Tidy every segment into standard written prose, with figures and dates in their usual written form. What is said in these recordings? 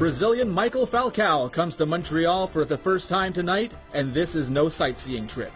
Brazilian Maiquel Falcão comes to Montreal for the first time tonight, and this is no sightseeing trip.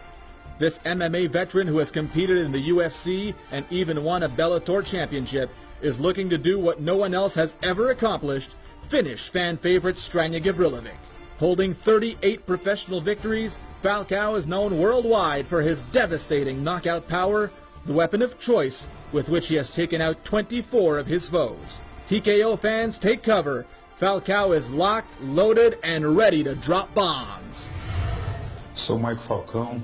This MMA veteran who has competed in the UFC and even won a Bellator championship is looking to do what no one else has ever accomplished, finish fan favorite Strania Gavrilovic. Holding 38 professional victories, Falcão is known worldwide for his devastating knockout power, the weapon of choice with which he has taken out 24 of his foes. TKO fans, take cover. Falcão is locked, loaded, and ready to drop bombs. Sou Maiquel Falcão,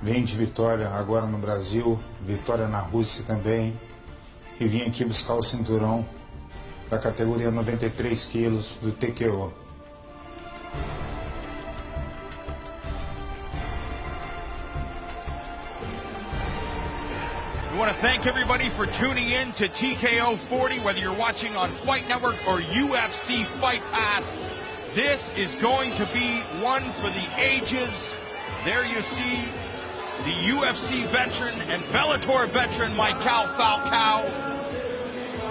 venho de vitória agora no Brasil, vitória na Rússia também, e vim aqui buscar o cinturão da categoria 93 quilos do TKO. We want to thank everybody for tuning in to TKO 40, whether you're watching on Fight Network or UFC Fight Pass. This is going to be one for the ages. There you see the UFC veteran and Bellator veteran Maiquel Falcão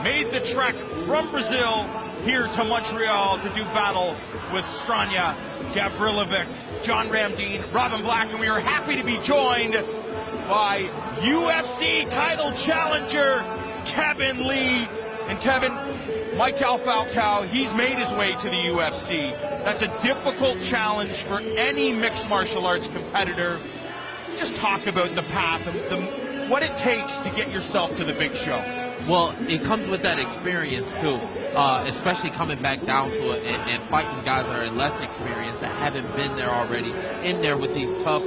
made the trek from Brazil here to Montreal to do battle with Strania Gavrilovic, John Ramdeen, Robin Black, and we are happy to be joined by UFC title challenger Kevin Lee. And Kevin, Maiquel Falcão, he's made his way to the UFC. That's a difficult challenge for any mixed martial arts competitor. Just talk about the path, what it takes to get yourself to the big show. Well, it comes with that experience too, especially coming back down to it and fighting guys that are less experienced, that haven't been there already, in there with these tough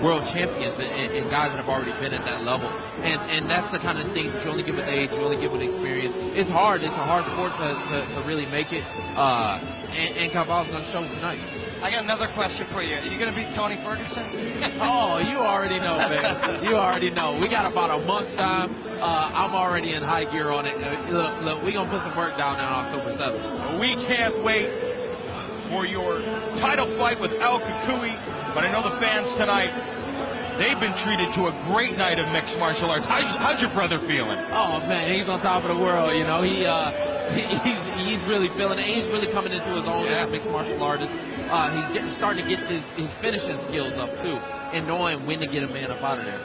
world champions and guys that have already been at that level. And that's the kind of thing that you only get with age, you only get with experience. It's hard. It's a hard sport to really make it. And Caval's going to show tonight. I got another question for you. Are you going to beat Tony Ferguson? Oh, you already know, man. You already know. We got about a month's time. I'm already in high gear on it. Look, we're going to put some work down on October 7th. We can't wait for your title fight with El Kukui, but I know the fans tonight, they've been treated to a great night of mixed martial arts. How's your brother feeling? Oh, man, he's on top of the world, you know. He's really feeling it. He's really coming into his own as a mixed martial artist. He's starting to get his finishing skills up, too, and knowing when to get a man up out of there.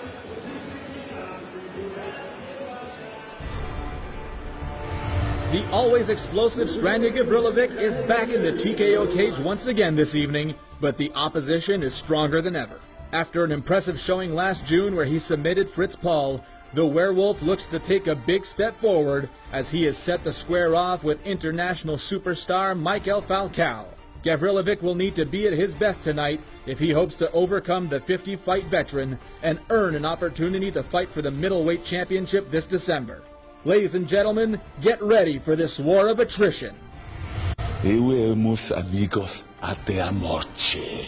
The always explosive Strania Gavrilovic is back in the TKO cage once again this evening, but the opposition is stronger than ever. After an impressive showing last June where he submitted Fritz Paul, the Werewolf looks to take a big step forward as he is set to square off with international superstar Maiquel Falcão. Gavrilovic will need to be at his best tonight if he hopes to overcome the 50-fight veteran and earn an opportunity to fight for the middleweight championship this December. Ladies and gentlemen, get ready for this war of attrition. Éramos amigos até a morte.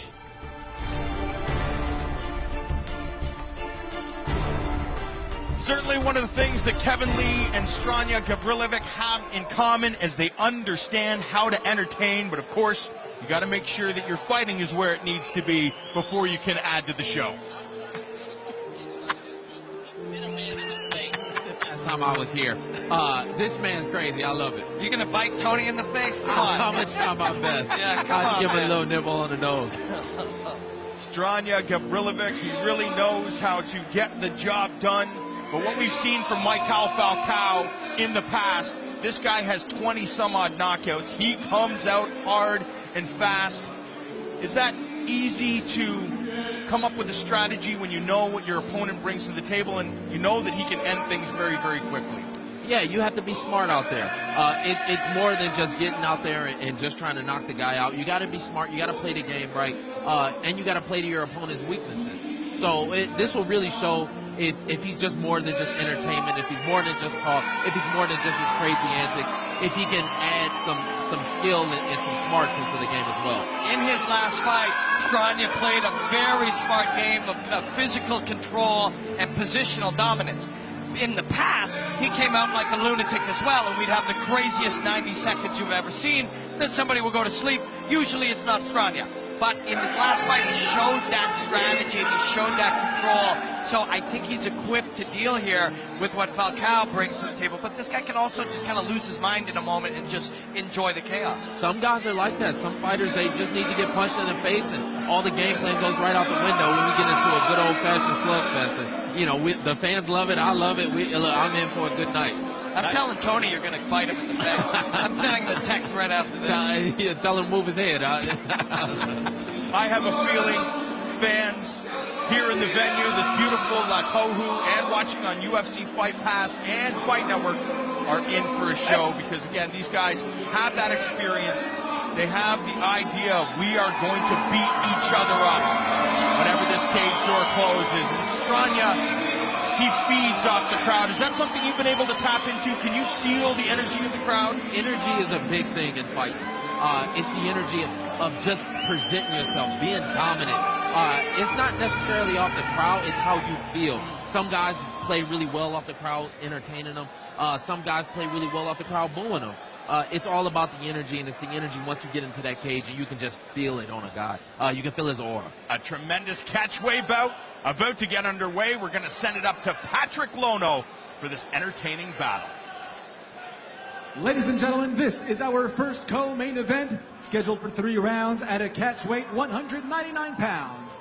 Certainly one of the things that Kevin Lee and Strania Gavrilovic have in common is they understand how to entertain, but of course, you got to make sure that your fighting is where it needs to be before you can add to the show. Last time I was here, this man's crazy. I love it. You gonna bite Tony in the face? Come on. I'm gonna try my best. Yeah, come I'll on, give him man. a little nibble on the nose. Strania Gavrilovic, he really knows how to get the job done. But what we've seen from Maiquel Falcão in the past, this guy has 20-some-odd knockouts. He comes out hard and fast. Is that easy to come up with a strategy when you know what your opponent brings to the table and you know that he can end things very, very quickly? Yeah, you have to be smart out there. It's more than just getting out there and just trying to knock the guy out. You got to be smart. You got to play the game right, and you got to play to your opponent's weaknesses. So this will really show if he's just more than just entertainment, if he's more than just talk, if he's more than just his crazy antics, if he can add some skill and some smarts into the game as well. In his last fight, Strania played a very smart game of physical control and positional dominance. In the past, he came out like a lunatic as well, and we'd have the craziest 90 seconds you've ever seen. Then somebody will go to sleep. Usually it's not Strania. But in his last fight, he showed that strategy, and he showed that control. So I think he's equipped to deal here with what Falcão brings to the table. But this guy can also just kind of lose his mind in a moment and just enjoy the chaos. Some guys are like that. Some fighters, they just need to get punched in the face, and all the game plan goes right out the window when we get into a good old-fashioned slugfest. And, you know, the fans love it. I love it. I'm in for a good night. I'm telling Tony you're going to bite him in the face. I'm sending the text right after this. Yeah, tell him to move his head. I have a feeling fans here in the venue, this beautiful La Tohu, and watching on UFC Fight Pass and Fight Network are in for a show because, again, these guys have that experience. They have the idea of we are going to beat each other up whenever this cage door closes. And Strania, he feeds off the crowd. Is that something you've been able to tap into? Can you feel the energy of the crowd? Energy is a big thing in fighting. It's the energy of just presenting yourself, being dominant. It's not necessarily off the crowd, it's how you feel. Some guys play really well off the crowd, entertaining them. Some guys play really well off the crowd, booing them. It's all about the energy, and it's the energy once you get into that cage, and you can just feel it on a guy. You can feel his aura. A tremendous catchweight bout about to get underway. We're going to send it up to Patrick Lono for this entertaining battle. Ladies and gentlemen, this is our first co-main event, scheduled for 3 rounds at a catchweight 199 pounds.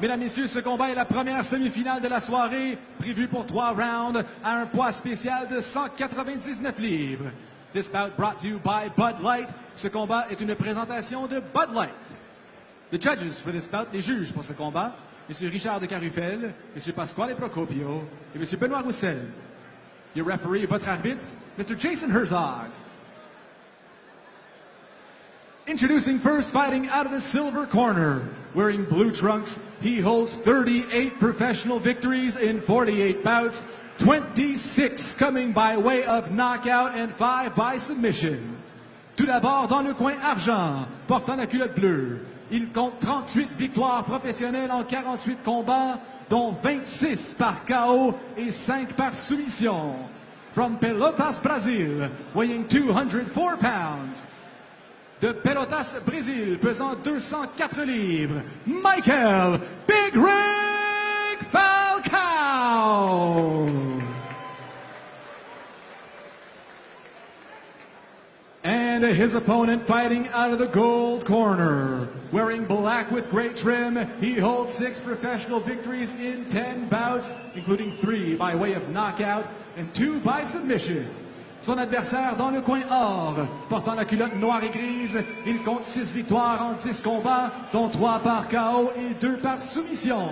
Mesdames, Messieurs, ce combat est la première semi-finale de la soirée, prévue pour 3 rounds à un poids spécial de 199 livres. This bout brought to you by Bud Light. Ce combat est une présentation de Bud Light. The judges for this bout, les juges pour ce combat, M. Richard de Carufel, M. Pasquale Procopio et M. Benoît Roussel. Your referee, votre arbitre, Mr. Jason Herzog. Introducing first, fighting out of the silver corner. Wearing blue trunks, he holds 38 professional victories in 48 bouts, 26 coming by way of knockout and 5 by submission. Tout d'abord, dans le coin argent, portant la culotte bleue, il compte 38 victoires professionnelles en 48 combats, dont 26 par KO et 5 par soumission. From Pelotas, Brazil, weighing 204 pounds. De Pelotas, Brésil, pesant 204 livres, Maiquel Big Rig Falcão. And his opponent fighting out of the gold corner. Wearing black with gray trim, he holds 6 professional victories in 10 bouts, including 3 by way of knockout and 2 by submission. Son adversaire dans le coin or, portant la culotte noire et grise, il compte 6 victoires en 10 combats, dont 3 par KO et 2 par soumission.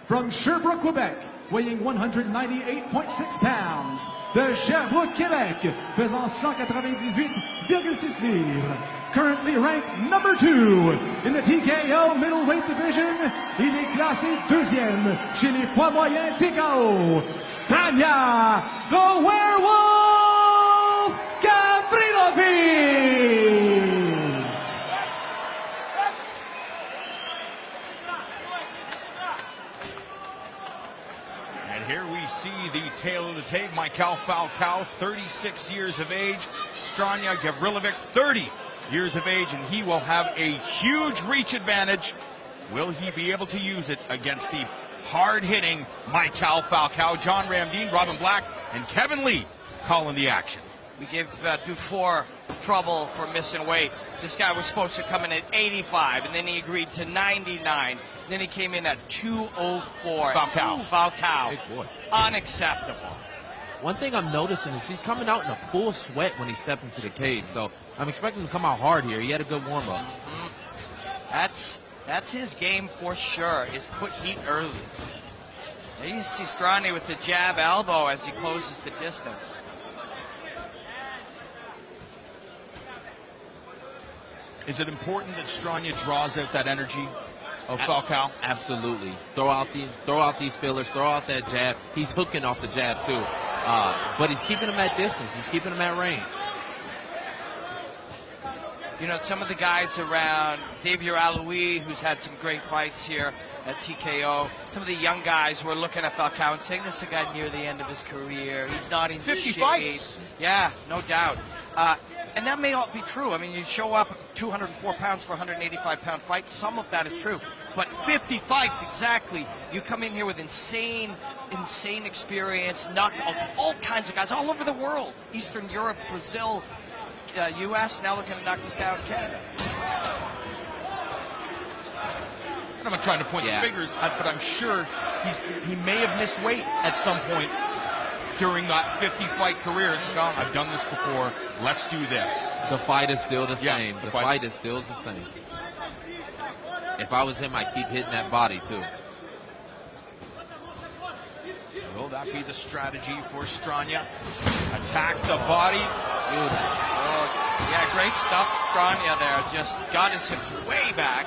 From Sherbrooke, Quebec, weighing 198.6 pounds, de Sherbrooke, Québec, pesant 198,6 livres. Currently ranked number 2 in the TKO middleweight division, il est classé 2e chez les poids moyens TKO. Strania, the Werewolf Gavrilovic. And here we see the tail of the tape. Maiquel Falcão, 36 years of age. Strania Gavrilovic, 30 years of age, and he will have a huge reach advantage. Will he be able to use it against the hard-hitting Maiquel Falcão? John Ramdeen, Robin Black, and Kevin Lee calling the action. We give Dufour trouble for missing weight. This guy was supposed to come in at 85, and then he agreed to 99. Then he came in at 204. Falcão. Big boy. Unacceptable. One thing I'm noticing is he's coming out in a full sweat when he steps into the cage, so I'm expecting him to come out hard here. He had a good warm-up. That's his game for sure, is put heat early. There you see Strania with the jab elbow as he closes the distance. Is it important that Strania draws out that energy of Falcão? Absolutely. Throw out these fillers, throw out that jab. He's hooking off the jab too. But he's keeping him at distance. He's keeping him at range. You know, some of the guys around, Xavier Aloui, who's had some great fights here at TKO, some of the young guys who are looking at Falcão and saying this is a guy near the end of his career. He's not in 50 shape. fights. Yeah, no doubt. And that may all be true. I mean, you show up 204 pounds for a 185-pound fight. Some of that is true. But 50 fights, exactly. You come in here with insane experience, knocked out all kinds of guys all over the world. Eastern Europe, Brazil, U.S. Now looking to knock this guy out in Canada. I'm not trying to point the fingers, but I'm sure he may have missed weight at some point during that 50-fight career. It's like, oh, I've done this before. Let's do this. The fight is still the same. The fight is still the same. If I was him, I'd keep hitting that body, too. Will that be the strategy for Strania? Attack the body. Oh, yeah, great stuff. Strania there just got his hips way back.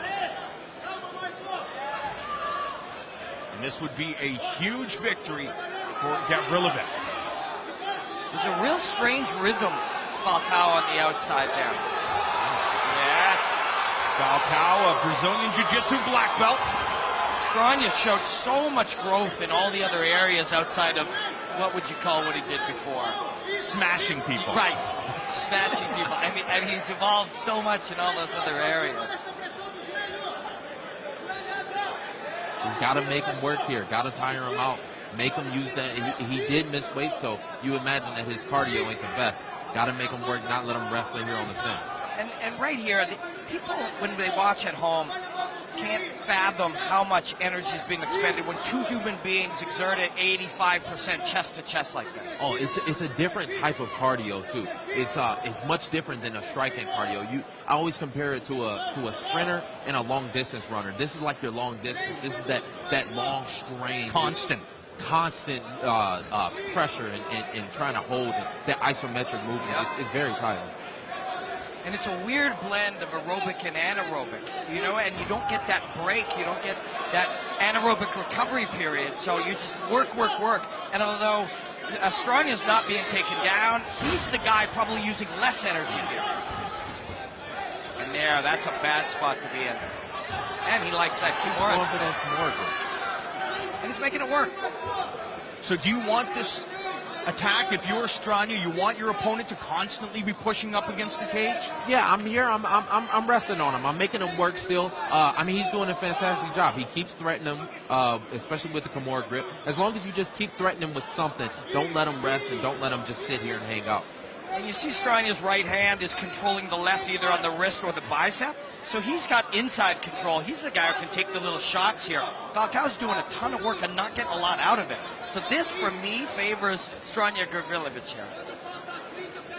And this would be a huge victory for Gavrilovic. There's a real strange rhythm, Falcão on the outside there. Yes. Falcão, a Brazilian Jiu-Jitsu black belt. Strania showed so much growth in all the other areas outside of, what would you call what he did before? Smashing people. Right. Smashing people. I mean, he's evolved so much in all those other areas. He's got to make him work here. Got to tire him out. Make him use that. He did miss weight, so you imagine that his cardio ain't the best. Got to make him work, not let him wrestle here on the fence. And right here, people, when they watch at home, can't fathom how much energy is being expended when two human beings exert at 85% chest to chest like this. Oh, it's a different type of cardio too. It's much different than a striking cardio. I always compare it to a sprinter and a long distance runner. This is like your long distance. This is that long strain, constant pressure and trying to hold that isometric movement. It's very tiring. And it's a weird blend of aerobic and anaerobic, you know, and you don't get that break. You don't get that anaerobic recovery period. So you just work. And although Strania's not being taken down, he's the guy probably using less energy here. And that's a bad spot to be in. And he likes that Kimura. And he's making it work. So do you want this attack? If you're Strania, you want your opponent to constantly be pushing up against the cage? Yeah, I'm here. I'm resting on him. I'm making him work still. I mean, he's doing a fantastic job. He keeps threatening him, especially with the Kimura grip. As long as you just keep threatening him with something, don't let him rest and don't let him just sit here and hang out. And you see Strania's right hand is controlling the left, either on the wrist or the bicep. So he's got inside control. He's the guy who can take the little shots here. Falcao's doing a ton of work and not getting a lot out of it. So this, for me, favors Strania Gavrilovic here.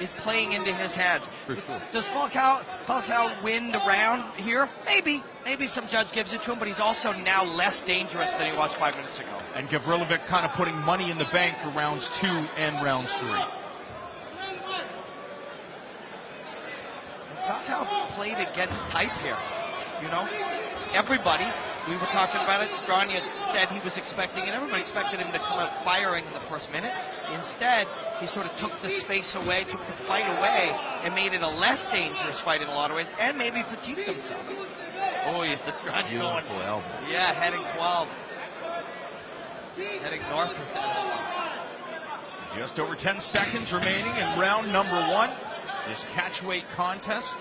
Is playing into his hands. For sure. Does Falcão win the round here? Maybe. Maybe some judge gives it to him, but he's also now less dangerous than he was 5 minutes ago. And Gavrilovic kind of putting money in the bank for rounds 2 and rounds 3. Falcão played against type here, you know. Everybody, we were talking about it, Strania said he was expecting it. Everybody expected him to come out firing in the first minute. Instead, he sort of took the space away, took the fight away, and made it a less dangerous fight in a lot of ways, and maybe fatigued himself. Oh, yeah, Strania going. Elbow. Yeah, heading 12. Heading north of that. Just over 10 seconds remaining in round number 1. This catchweight contest,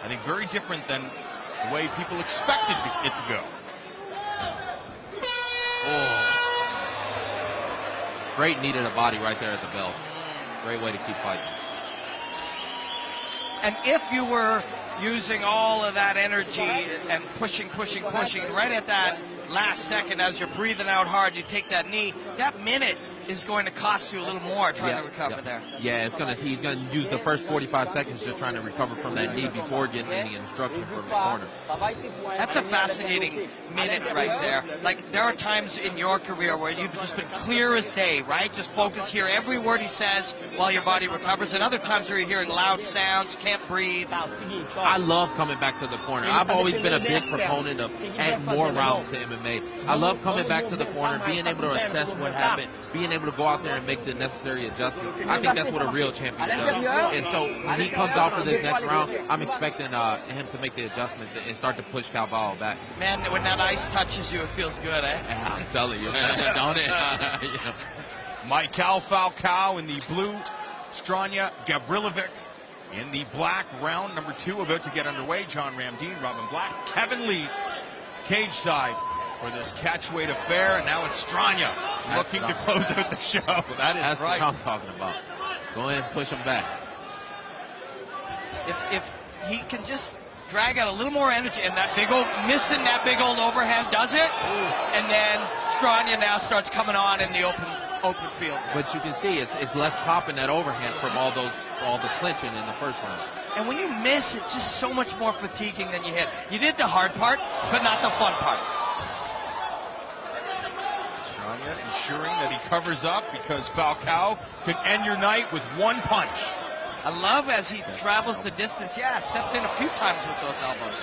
I think very different than the way people expected it to go. Oh. Great knee to the body right there at the bell. Great way to keep fighting. And if you were using all of that energy and pushing, right at that last second as you're breathing out hard, you take that knee, that minute is going to cost you a little more trying to recover there. Yeah, he's gonna use the first 45 seconds just trying to recover from that knee before getting any instruction from his corner. That's a fascinating minute right there. Like, there are times in your career where you've just been clear as day, right? Just focus, hear every word he says while your body recovers, and other times where you're hearing loud sounds, can't breathe. I love coming back to the corner. I've always been a big proponent of adding more rounds to MMA. I love coming back to the corner, being able to assess what happened, being able to go out there and make the necessary adjustment. I think that's what a real champion does. And so when he comes out for this next round, I'm expecting him to make the adjustments and start to push Calvallo back. Man, when that ice touches you, it feels good, eh? I'm telling you, don't it? Maiquel Falcão in the blue, Strania Gavrilovic In the black, round number 2 about to get underway. John Ramdeen, Robin Black, Kevin Lee, cage side for this catchweight affair. And now it's Stranya looking to close out the show. That is That's right. what I'm talking about. Go ahead and push him back. If he can just drag out a little more energy, and that big old missing that big old overhand does it, and then Stranya now starts coming on in the open field. But you can see it's less popping that overhand from all the clinching in the first round. And when you miss, it's just so much more fatiguing than you hit. You did the hard part, but not the fun part. Stranya ensuring that he covers up because Falcão could end your night with one punch. I love as he travels the distance. Yeah, stepped in a few times with those elbows.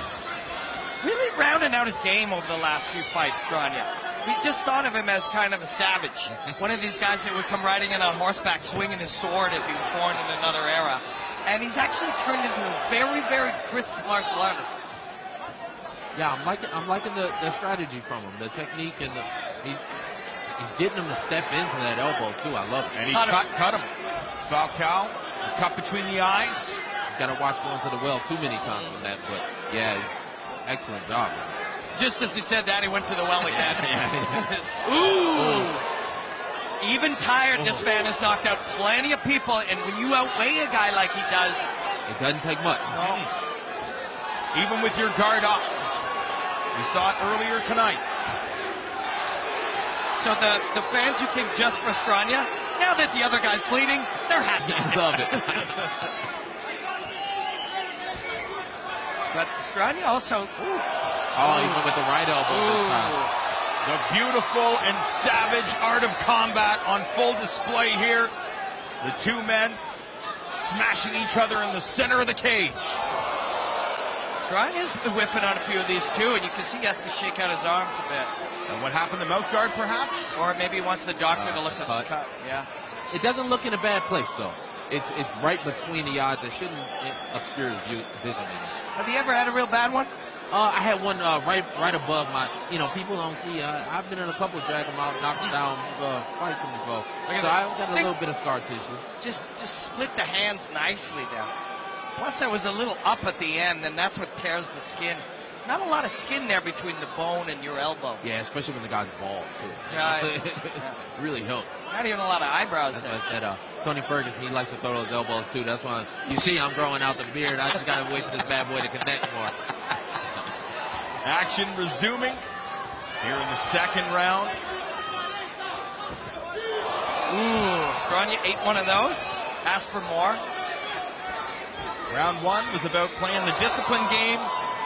Really rounding out his game over the last few fights, Stranya. We just thought of him as kind of a savage. One of these guys that would come riding in on horseback, swinging his sword if he was born in another era. And he's actually turned into a very, very crisp martial artist. Yeah, I'm liking the strategy from him, the technique, and he's getting him to step into that elbow too. I love it. And he cut him. Falcão, cut between the eyes. Got to watch going to the well too many times on that, but yeah, excellent job. Just as he said that, he went to the well again. Ooh! Even tired, this man has knocked out plenty of people, and when you outweigh a guy like he does, it doesn't take much. No. Even with your guard up. We saw it earlier tonight. So the fans who came just for Stranya, now that the other guy's bleeding, they're happy. Love it. But Stranya also... Oh, he went with the right elbow this time. The beautiful and savage art of combat on full display here. The two men smashing each other in the center of the cage. Stranya's whiffing on a few of these too, and you can see he has to shake out his arms a bit. And what happened to mouth guard, perhaps? Or maybe he wants the doctor to look at the cut. Yeah. It doesn't look in a bad place, though. It's right between the eyes. It shouldn't obscure his vision. Have you ever had a real bad one? I had one right above my. People don't see. I've been in a couple of drag them out, knock them down fights before. So I've got a little bit of scar tissue. Just split the hands nicely down. Plus, there was a little up at the end, and that's what tears the skin. Not a lot of skin there between the bone and your elbow. Yeah, especially when the guy's bald too. Yeah, really helped. Not even a lot of eyebrows. That's why I said Tony Ferguson, he likes to throw those elbows too. That's why you see I'm growing out the beard. I just gotta wait for this bad boy to connect more. Action resuming here in the second round. Ooh, Stranya ate one of those. Asked for more. Round one was about playing the discipline game.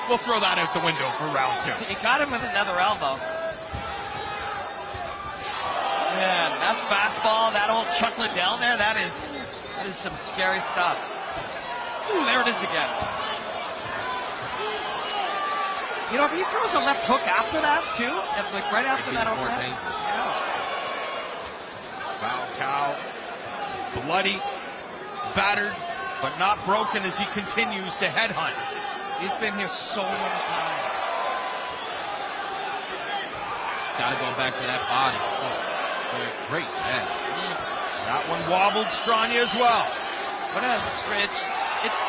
We'll throw that out the window for round two. He got him with another elbow. Man, that fastball, that old Chuck Liddell there, that is some scary stuff. Ooh, there it is again. You know, if he throws a left hook after that, too, like right after that overhead. Falcão, bloody, battered, but not broken as he continues to headhunt. He's been here so many times. Gotta go back to that body. Oh, great shot. That one wobbled Stranya as well. But it's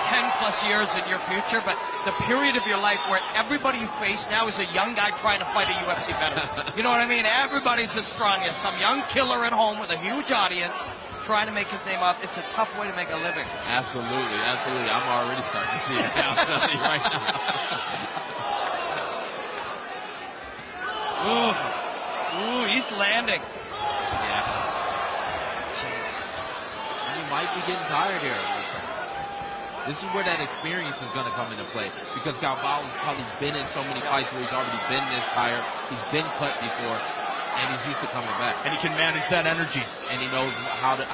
10 plus years in your future, but the period of your life where everybody you face now is a young guy trying to fight a UFC veteran. You know what I mean? Everybody's a Stranya, some young killer at home with a huge audience trying to make his name up. It's a tough way to make a living. Absolutely, absolutely. I'm already starting to see it now. I'm telling you right now. Ooh, he's landing. Yeah. Jeez. He might be getting tired here. This is where that experience is going to come into play, because Galval's probably been in so many fights where he's already been this tired. He's been cut before, and he's used to coming back. And he can manage that energy. And he knows how to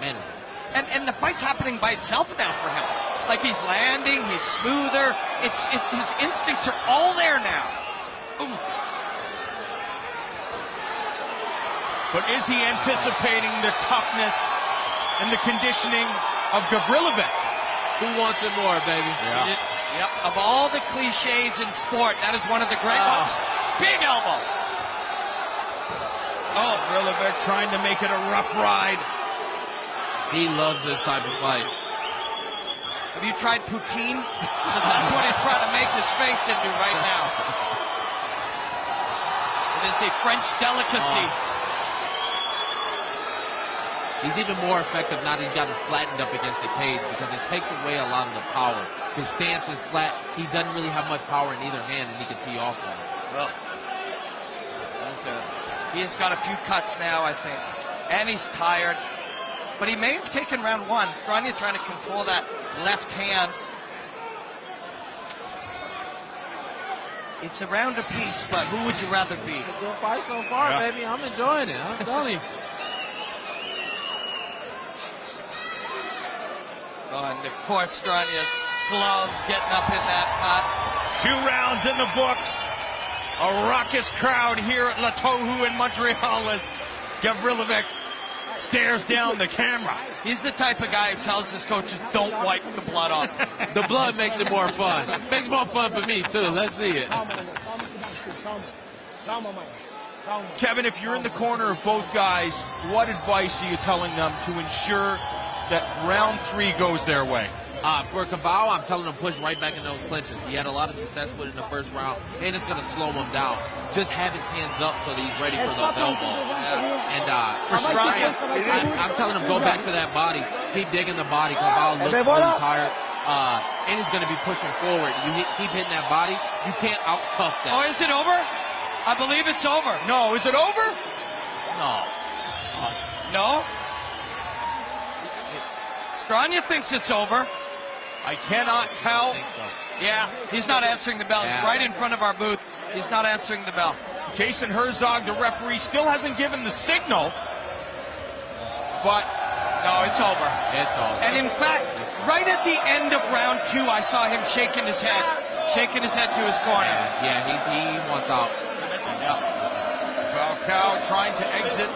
manage it. And the fight's happening by itself now for him. Like he's landing, he's smoother. His instincts are all there now. Ooh. But is he anticipating the toughness and the conditioning of Gavrilovic? Who wants it more, baby? Yeah. Yep. Of all the cliches in sport, that is one of the great ones. Big elbow. Oh, Gavrilovic trying to make it a rough ride. He loves this type of fight. Have you tried poutine? That's what he's trying to make his face into right now. It is a French delicacy. He's even more effective now that he's got it flattened up against the cage because it takes away a lot of the power. His stance is flat. He doesn't really have much power in either hand, and he can tee off on it. Well, he has got a few cuts now, I think. And he's tired. But he may have taken round one. Strania trying to control that left hand. It's a round apiece, but who would you rather be? It's a good fight so far, baby. I'm enjoying it. I'm telling you. Oh, and of course, Strania's gloves getting up in that pot. 2 rounds in the books. A raucous crowd here at La Tohu in Montreal as Gavrilovic stares down the camera. He's the type of guy who tells his coaches, don't wipe the blood off. The blood makes it more fun. Makes it more fun for me, too. Let's see it. Kevin, if you're in the corner of both guys, what advice are you telling them to ensure that round 3 goes their way? For Cabal, I'm telling him push right back in those clinches. He had a lot of success with it in the first round, and it's going to slow him down. Just have his hands up so that he's ready for those elbows. And for Strania, I'm telling him go back to that body. Keep digging the body. Cabal looks really tired. And he's going to be pushing forward. You keep hitting that body, you can't out-tough that. Oh, is it over? I believe it's over. No, is it over? No. No? Strania thinks it's over. I cannot tell. Yeah, he's not answering the bell. He's right in front of our booth. He's not answering the bell. Jason Herzog, the referee, still hasn't given the signal. But no, it's over. It's over. And in fact, right at the end of round 2, I saw him shaking his head to his corner. Yeah, he wants out. Falcão trying to exit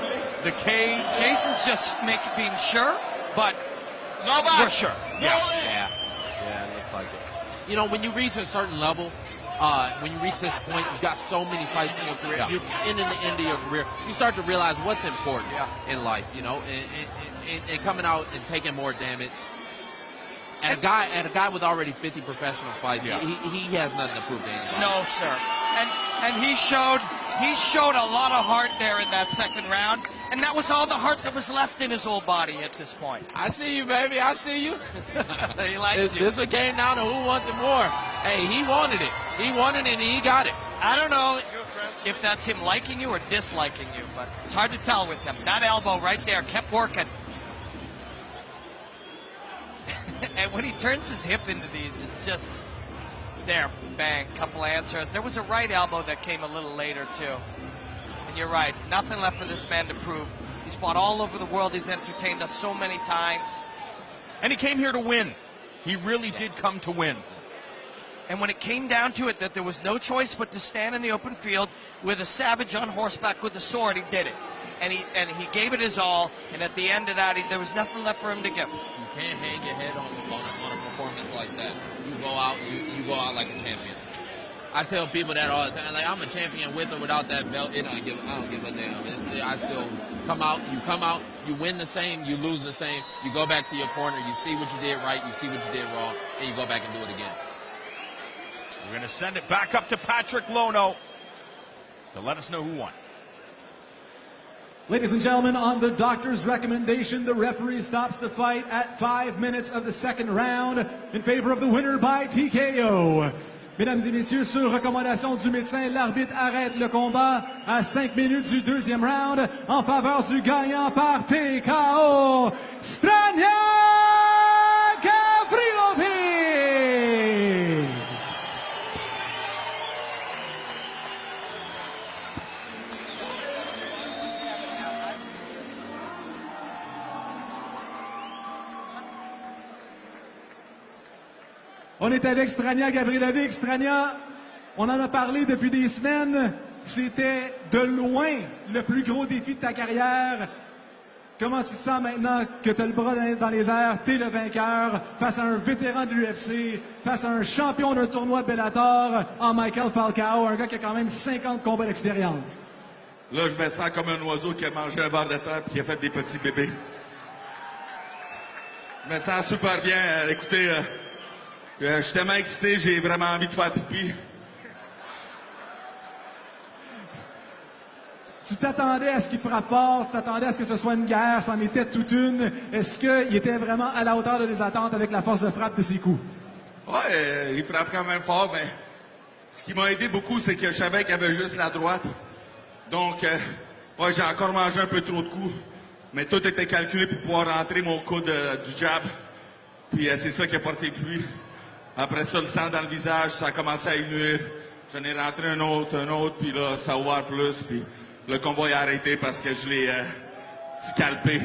the cage. Jason's just being sure, but we're sure. Yeah, it looks like it. You know, when you reach a certain level, when you reach this point, you've got so many fights in your career. You're in the end of your career. You start to realize what's important in life, you know, and coming out and taking more damage. And a guy with already 50 professional fights, he has nothing to prove to anybody. No, sir. And he showed a lot of heart there in that second round, and that was all the heart that was left in his old body at this point. I see you, baby. I see you. He likes you. This one came down to who wants it more. Hey, he wanted it. He wanted it, and he got it. I don't know if that's him liking you or disliking you, but it's hard to tell with him. That elbow right there kept working. And when he turns his hip into these, it's just there, bang, couple answers. There was a right elbow that came a little later, too. And you're right, nothing left for this man to prove. He's fought all over the world. He's entertained us so many times. And he came here to win. He really did come to win. And when it came down to it, that there was no choice but to stand in the open field with a savage on horseback with a sword, he did it. And he gave it his all, and at the end of that, there was nothing left for him to give. You can't hang your head on a performance like that. You go out like a champion. I tell people that all the time. Like, I'm a champion with or without that belt. I don't give a damn. I still come out. You come out. You win the same. You lose the same. You go back to your corner. You see what you did right. You see what you did wrong, and you go back and do it again. We're going to send it back up to Patrick Lono to let us know who won. Ladies and gentlemen, on the doctor's recommendation, the referee stops the fight at 5 minutes of the second round in favor of the winner by TKO. Mesdames et messieurs, sur recommandation du médecin, l'arbitre arrête le combat à 5 minutes du deuxième round en faveur du gagnant par TKO, Strania Gavrilovic. On est avec Strania Gavrilovic. Strania, on en a parlé depuis des semaines. C'était de loin le plus gros défi de ta carrière. Comment tu te sens maintenant que tu as le bras dans les airs, tu es le vainqueur face à un vétéran de l'UFC, face à un champion d'un tournoi Bellator en Maiquel Falcão, un gars qui a quand même 50 combats d'expérience? Là, je me sens comme un oiseau qui a mangé un verre de terre et qui a fait des petits bébés. Je me sens super bien. Écoutez, je suis tellement excité, j'ai vraiment envie de faire pipi. Tu t'attendais à ce qu'il frappe fort, tu t'attendais à ce que ce soit une guerre, c'en était toute une. Est-ce qu'il était vraiment à la hauteur de tes attentes avec la force de frappe de ses coups? Ouais, il frappe quand même fort, mais ce qui m'a aidé beaucoup, c'est que je savais qu'il avait juste la droite. Donc, ouais, j'ai encore mangé un peu trop de coups. Mais tout était calculé pour pouvoir rentrer mon coude du jab. Puis c'est ça qui a porté fruit. Après ça, le sang dans le visage, ça a commencé à y nuire. J'en ai rentré un autre, puis là, ça a ouvert plus. Puis le combat a arrêté parce que je l'ai scalpé.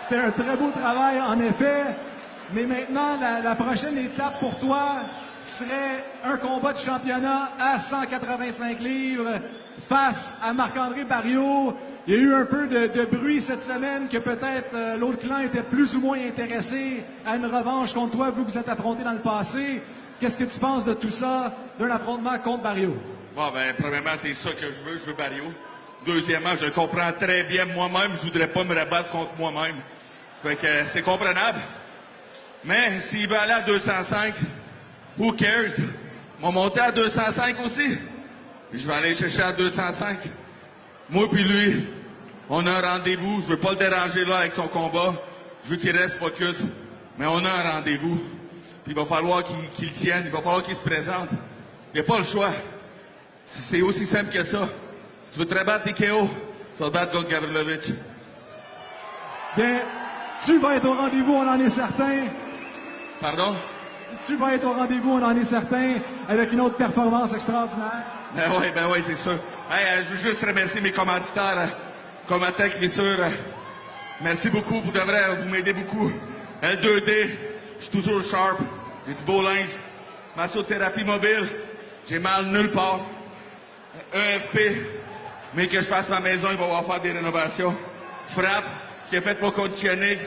C'était un très beau travail, en effet. Mais maintenant, la prochaine étape pour toi serait un combat de championnat à 185 livres face à Marc-André Barriault. Il y a eu un peu de bruit cette semaine que peut-être l'autre clan était plus ou moins intéressé à une revanche contre toi, vu que vous êtes affrontés dans le passé. Qu'est-ce que tu penses de tout ça, d'un affrontement contre Barriault? Bon, ben, premièrement, c'est ça que je veux Barriault. Deuxièmement, je comprends très bien moi-même, je voudrais pas me rabattre contre moi-même. Fait que c'est comprenable. Mais s'il veut aller à 205, who cares? Ils m'ont monté à 205 aussi. Puis je vais aller chercher à 205. Moi puis lui, on a un rendez-vous. Je veux pas le déranger là avec son combat. Je veux qu'il reste focus. Mais on a un rendez-vous. Puis il va falloir qu'il tienne. Il va falloir qu'il se présente. Il n'y a pas le choix. C'est aussi simple que ça. Tu veux te rabattre TKO, tu vas te battre contre Gavrilovic. Bien, tu vas être au rendez-vous, on en est certain. Pardon? Tu vas être au rendez-vous, on en est certain, avec une autre performance extraordinaire. Ben oui, c'est sûr. Hey, je veux juste remercier mes commanditaires, Comatec, bien sûr. Merci beaucoup, pour de vrai, vous m'aidez beaucoup. L2D, je suis toujours sharp, j'ai du beau linge. Massothérapie mobile, j'ai mal nulle part. EFP, mais que je fasse ma maison, il va avoir faire des rénovations. Frappe, qui a fait mon conditioning,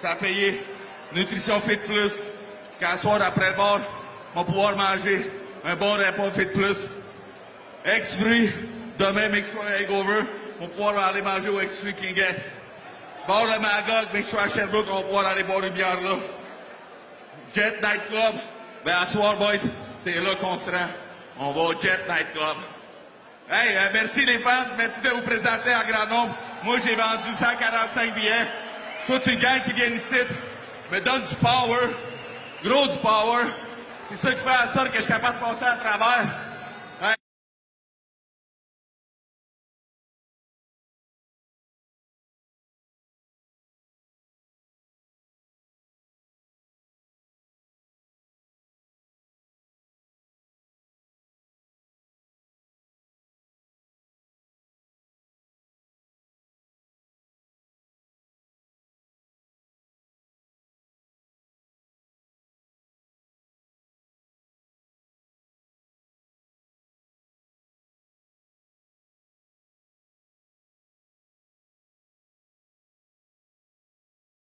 ça a payé. Nutrition Fit Plus, qu'à soir après le bar, on va pouvoir manger un bon repas Fit Plus. Ex-Free, demain, make sure I go over, on va pouvoir aller manger au Ex-Free King Guest. Bar de Magog, make sure à Sherbrooke, on va pouvoir aller boire une bière là. Jet Night Club, ben à soir, boys, c'est là qu'on se rend. On va au Jet Night Club. Hey, merci les fans, merci de vous présenter en grand nombre. Moi, j'ai vendu 145 billets. Toute une gang qui vient ici me donne du power, gros du power. C'est ça qui fait en sorte que je suis capable de passer à travers.